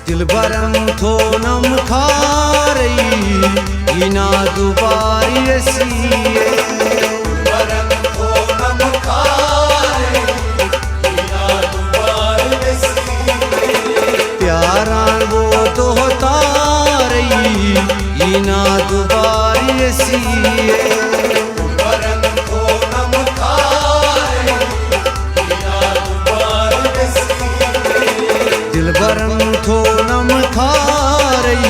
दिलबरम थोनम खारई इना दुबारी रसिए दिलबरम थोनम खारई इना दुबारी रसिए प्यारान वो तो तारई इना दुबारी रसिए दिलबरम थोनम खारई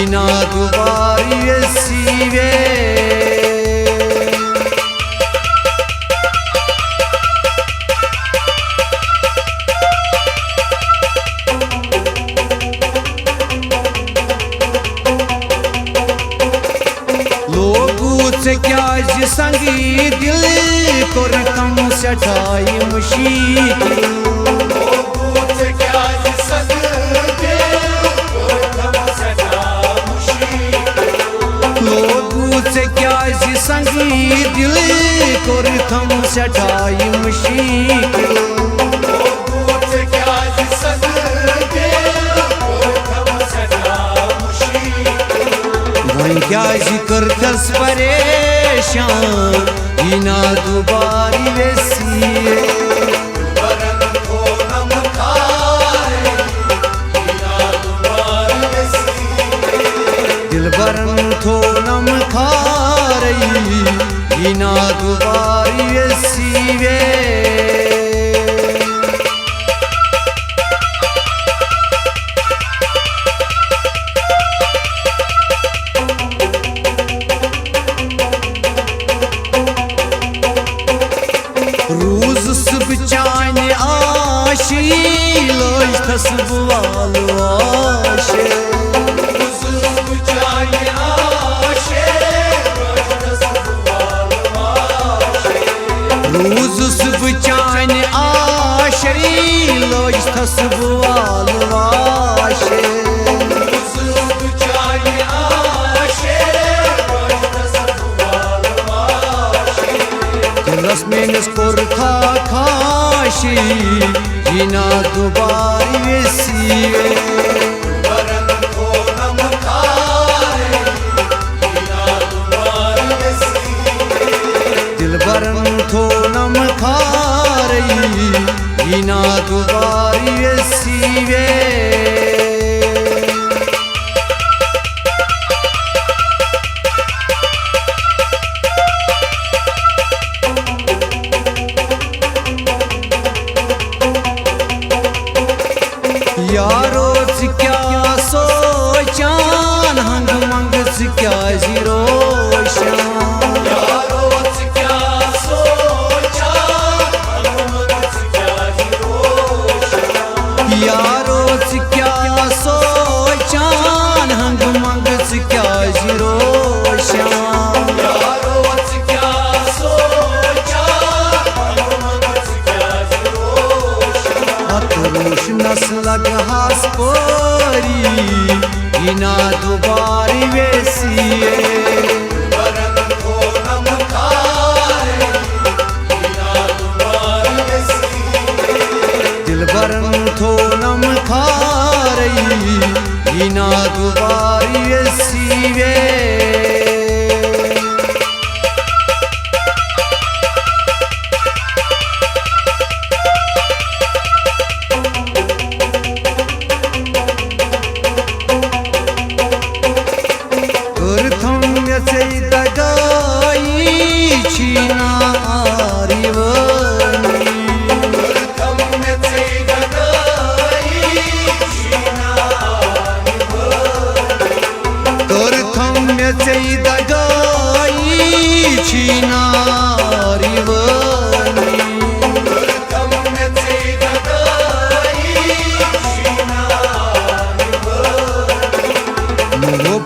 इना दुबारी रसिए लोगों से क्या संगी दिल को रकम सटाई मुशीकी से क्या संगी दिल को थम सटाई मुशीकिल वहीं क्या जिक्र कस परेशान इना दुबारी रसिए दिलबरम थोनम खारई इना दुबारी रसिए रूज सुब चाने आशी लोज तस्वाल आशे रूज सुब चाने आशरी लोज तस्वाल वाशे दिलस मेनस कोर खा खाशी इना दुबारी रसिए दिलबरम थोनम खारई इना दुबारी रसिए यारो से क्या सोचान हंग मंग से क्या जीरोशान यारो से क्या सोचान हंग मंग से क्या जीरोशान रोश नस्लग हास पोरी इना दुबारी रसिए दिलबरम थोनम खारई इना दुबारी रसिए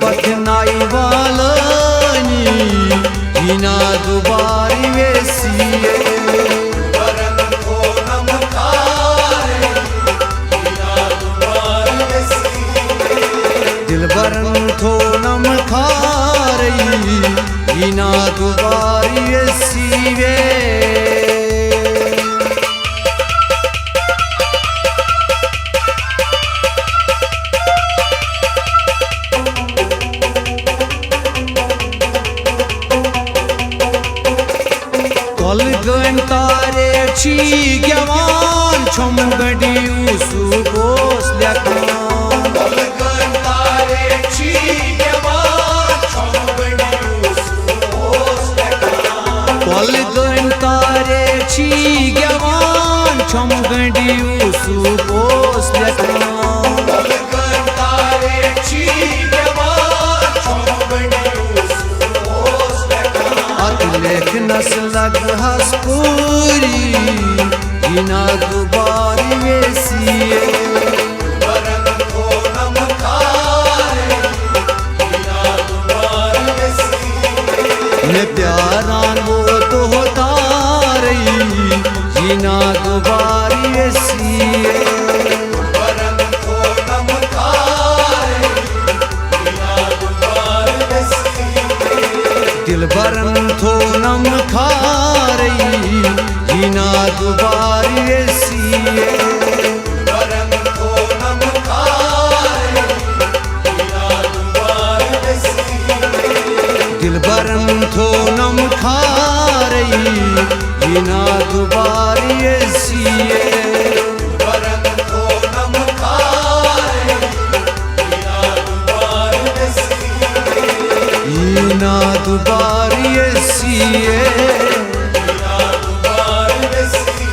बथनाई वालनी इना दुबारी रसिए दिलबरम थोनम खारई इना दुबारी रसिए तारे छी गवान छम गड़ी सुबोस लखान कलगन तारे छी गवान छम गड़ी सुबोस लखान कलगन तारे छी गवान छम गड़ी सुबोस लखान कलगन तारे छी गवान छम गड़ी सुबोस लखान अत लेख नस्लक हसपूरी जिना दुबारी वेसिए वरन को नम खारे बिना दुबार बसी ने प्यारान वो तो तारी जिना दुबारी वेसिए वरन को नम खारे बिना दुबार बसी दिल बरन थो नम खारी जिना दुबारी वेसिए वरन को नम खारे बिना दुबार बसी दिल बरन थो नम खारी जिना दुबारी वेसिए वरन को नम खारे बिना दुबार बसी जिना दुबारी वेसिए बिना दुबार बसी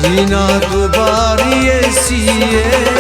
जिना दुबारी वेसिए